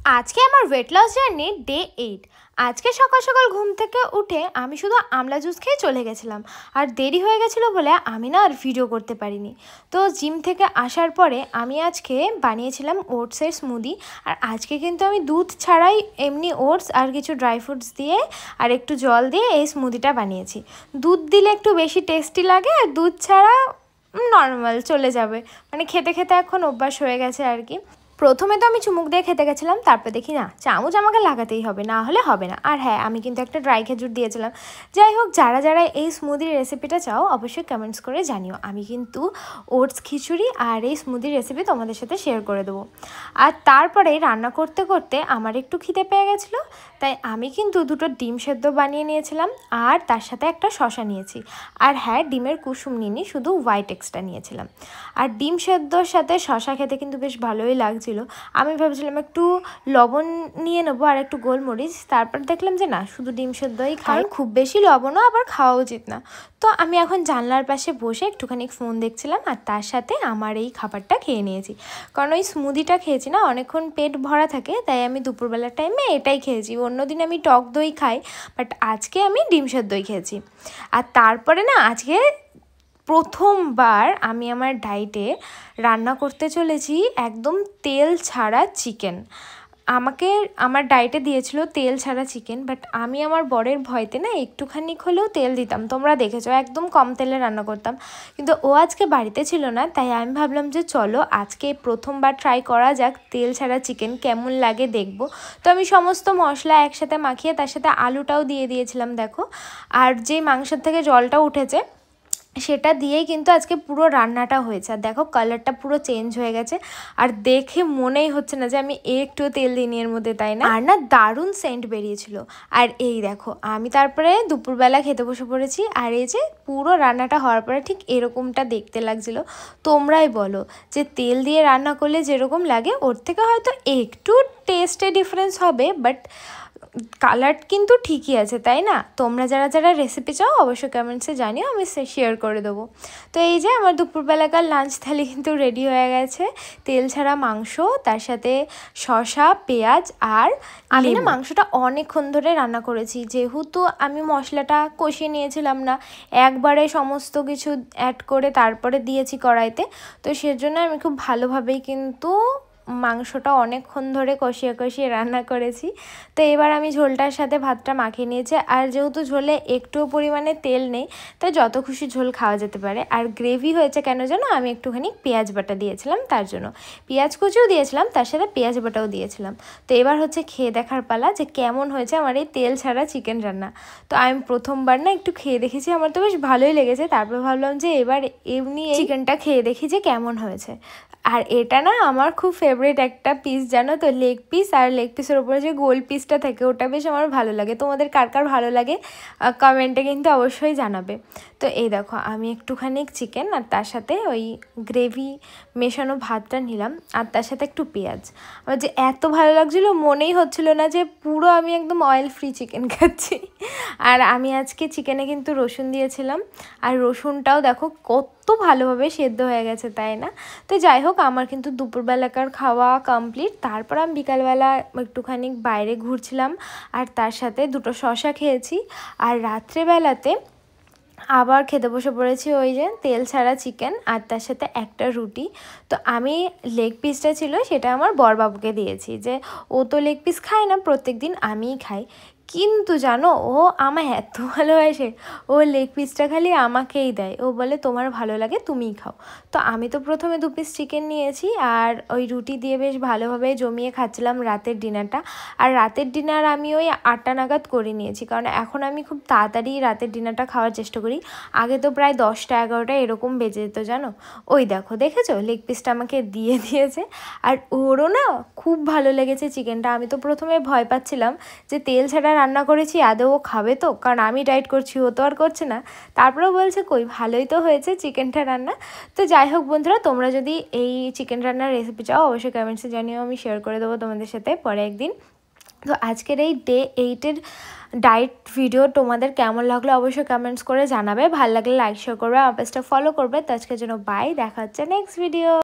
आज के আমার ওয়েট লস জার্নি ডে 8। আজকে সকাল সকাল ঘুম থেকে উঠে আমি শুধু আমলা জুস খেয়ে চলে গেছিলাম, আর দেরি হয়ে গেছিলো বলে আমি না আর ভিডিও করতে পারিনি। তো জিম থেকে আসার পরে আমি আজকে বানিয়েছিলাম ওটসের স্মুদি। আর আজকে কিন্তু আমি দুধ ছাড়াই এমনি ওটস আর কিছু ড্রাই ফ্রুটস দিয়ে আর একটু জল দিয়ে এই স্মুদিটা বানিয়েছি। দুধ দিলে একটু বেশি টেস্টি লাগে, আর দুধ ছাড়া নর্মাল চলে যাবে, মানে খেতে খেতে এখন অভ্যাস হয়ে গেছে আর কি। প্রথমে তো আমি চুমুক দিয়ে খেতে গেছিলাম, তারপর দেখি না চামচ আমাকে লাগাতেই হবে, না হলে হবে না। আর হ্যাঁ, আমি কিন্তু একটা ড্রাই খেজুর দিয়েছিলাম। যাই হোক, যারা যারা এই স্মুদির রেসিপিটা চাও অবশ্যই কমেন্টস করে জানিও। আমি কিন্তু ওটস খিচুড়ি আর এই স্মুদির রেসিপি তোমাদের সাথে শেয়ার করে দেবো। আর তারপরে রান্না করতে করতে আমার একটু খিদে পেয়ে গেছিলো, তাই আমি কিন্তু দুটো ডিম সেদ্ধ বানিয়ে নিয়েছিলাম, আর তার সাথে একটা শসা নিয়েছি। আর হ্যাঁ, ডিমের কুসুম নিইনি, শুধু হোয়াইট এক্সটা নিয়েছিলাম। আর ডিম সেদ্ধর সাথে শসা খেতে কিন্তু বেশ ভালোই লাগছিল। আমি ভাবছিলাম একটু লবণ নিয়ে নেবো আর একটু গোলমরিচ, তারপর দেখলাম যে না, শুধু ডিম সেদ্ধই খাই, খুব বেশি লবণও আবার খাওয়া উচিত না। তো আমি এখন জানলার পাশে বসে একটুখানি ফোন দেখছিলাম, আর তার সাথে আমার এই খাবারটা খেয়ে নিয়েছি। কারণ ওই স্মুদিটা খেয়েছি না, অনেকক্ষণ পেট ভরা থাকে, তাই আমি দুপুরবেলার টাইমে এটাই খেয়েছি। অন্যদিন আমি টক দই খাই, বাট আজকে আমি ডিম সেদ্ধই খেয়েছি। আর তারপরে না, আজকে প্রথমবার আমি আমার ডায়েটে রান্না করতে চলেছি একদম তেল ছাড়া চিকেন। আমাকে আমার ডায়েটে দিয়েছিল তেল ছাড়া চিকেন, বাট আমি আমার বরের ভয়তে না একটুখানি হলেও তেল দিতাম, তোমরা দেখেছো একদম কম তেলে রান্না করতাম। কিন্তু ও আজকে বাড়িতে ছিল না, তাই আমি ভাবলাম যে চলো আজকে প্রথমবার ট্রাই করা যাক তেল ছাড়া চিকেন কেমন লাগে দেখবো। তো আমি সমস্ত মশলা একসাথে মাখিয়ে তার সাথে আলুটাও দিয়ে দিয়েছিলাম দেখো। আর যে মাংসের থেকে জলটা উঠেছে সেটা দিয়েই কিন্তু আজকে পুরো রান্নাটা হয়েছে। আর দেখো কালারটা পুরো চেঞ্জ হয়ে গেছে, আর দেখে মনেই হচ্ছে না যে আমি একটু তেল দিইনি এর মধ্যে, তাই না? আর না, দারুণ সেন্ট বেরিয়েছিল। আর এই দেখো, আমি তারপরে দুপুরবেলা খেতে বসে পড়েছি, আর এই যে পুরো রান্নাটা হওয়ার পরে ঠিক এরকমটা দেখতে লাগছিল। তোমরাই বলো যে তেল দিয়ে রান্না করলে যেরকম লাগে ওর থেকে হয়তো একটু টেস্টে ডিফারেন্স হবে, বাট কালার কিন্তু ঠিকই আছে, তাই না? তোমরা যারা যারা রেসিপি চাও অবশ্যই কমেন্টসে জানিও, আমি শেয়ার করে দেবো। তো এই যে আমার দুপুরবেলাকার লাঞ্চ থালি কিন্তু রেডি হয়ে গেছে। তেল ছাড়া মাংস, তার সাথে শসা, পেঁয়াজ, আর আমি না মাংসটা অনেকক্ষণ ধরে রান্না করেছি, যেহেতু আমি মশলাটা কষিয়ে নিয়েছিলাম না, একবারে সমস্ত কিছু অ্যাড করে তারপরে দিয়েছি কড়াইতে। তো সেজন্য আমি খুব ভালোভাবেই কিন্তু মাংসটা অনেকক্ষণ ধরে কষিয়ে কষিয়ে রান্না করেছি। তো এবার আমি ঝোলটার সাথে ভাতটা মাখিয়ে নিয়েছি, আর যেহেতু ঝোলে একটুও পরিমাণে তেল নেই, তাই যত খুশি ঝোল খাওয়া যেতে পারে। আর গ্রেভি হয়েছে কেন জানো, আমি একটুখানি পেঁয়াজ বাটা দিয়েছিলাম, তার জন্য পেঁয়াজ কুচিও দিয়েছিলাম, তার সাথে পেঁয়াজ বাটাও দিয়েছিলাম। তো এবার হচ্ছে খেয়ে দেখার পালা যে কেমন হয়েছে আমার এই তেল ছাড়া চিকেন রান্না। তো আমি প্রথমবার না একটু খেয়ে দেখেছি, আমার তো বেশ ভালোই লেগেছে। তারপর ভাবলাম যে এবার এমনি চিকেনটা খেয়ে দেখি যে কেমন হয়েছে। আর এটা না আমার খুব ফেভারিট একটা পিস, জানো তো, লেগ পিস। আর লেগ পিসের ওপরে যে গোল পিসটা থাকে ওটা বেশ আমার ভালো লাগে। তোমাদের কার কার ভালো লাগে কমেন্টে কিন্তু অবশ্যই জানাবে। তো এই দেখো, আমি একটুখানি চিকেন আর তার সাথে ওই গ্রেভি মেশানো ভাতটা নিলাম, আর তার সাথে একটু পেঁয়াজ। আমার যে এত ভালো লাগছিলো, মনেই হচ্ছিল না যে পুরো আমি একদম অয়েল ফ্রি চিকেন খাচ্ছি। আর আমি আজকে চিকেনে কিন্তু রসুন দিয়েছিলাম, আর রসুনটাও দেখো কত ভালোভাবে সেদ্ধ হয়ে গেছে, তাই না? তো যাই হোক, আমার কিন্তু দুপুরবেলাকার খাওয়া কমপ্লিট। তারপর আমি বিকালবেলা একটুখানি বাইরে ঘুরছিলাম, আর তার সাথে দুটো শসা খেয়েছি। আর রাত্রেবেলাতে আবার খেতে বসে পড়েছি ওই যে তেল ছাড়া চিকেন, আর তার সাথে একটা রুটি। তো আমি লেগ পিসটা ছিল সেটা আমার বরবাবুকে দিয়েছি, যে ও তো লেগ পিস খায় না, প্রত্যেক দিন আমিই খাই। কিন্তু জানো, ও আমায় এত ভালোবাসে, ও লেগ পিসটা খালি আমাকেই দেয়। ও বলে তোমার ভালো লাগে তুমিই খাও। তো আমি তো প্রথমে 2 পিস চিকেন নিয়েছি, আর ওই রুটি দিয়ে বেশ ভালোভাবে জমিয়ে খাচ্ছিলাম রাতের ডিনারটা। আর রাতের ডিনার আমি ওই 8টা নাগাদ করে নিয়েছি, কারণ এখন আমি খুব তাড়াতাড়ি রাতের ডিনারটা খাওয়ার চেষ্টা করি। আগে তো প্রায় 10টা 11টা এরকম বেজে যেত, জানো। ওই দেখো, দেখেছো লেগ পিসটা আমাকে দিয়ে দিয়েছে। আর ওরও না খুব ভালো লেগেছে চিকেনটা। আমি তো প্রথমে ভয় পাচ্ছিলাম যে তেল ছাড়া রান্না করেছি, আদৌ ও খাবে তো, কারণ আমি ডায়েট করছি, ও তো আর করছে না। তারপরেও বলছে কই, ভালোই তো হয়েছে চিকেনটা রান্না। তো যাই হোক বন্ধুরা, তোমরা যদি এই চিকেন রান্নার রেসিপি চাও অবশ্যই কমেন্টসে জানিও, আমি শেয়ার করে দেবো তোমাদের সাথে পরে একদিন। তো আজকের এই ডে 8-এর ডায়েট ভিডিও তোমাদের কেমন লাগলো অবশ্যই কমেন্টস করে জানাবে। ভালো লাগলে লাইক শেয়ার করবে, আমার পেজটা ফলো করবে। তো আজকের জন্য বাই, দেখা হচ্ছে নেক্সট ভিডিও।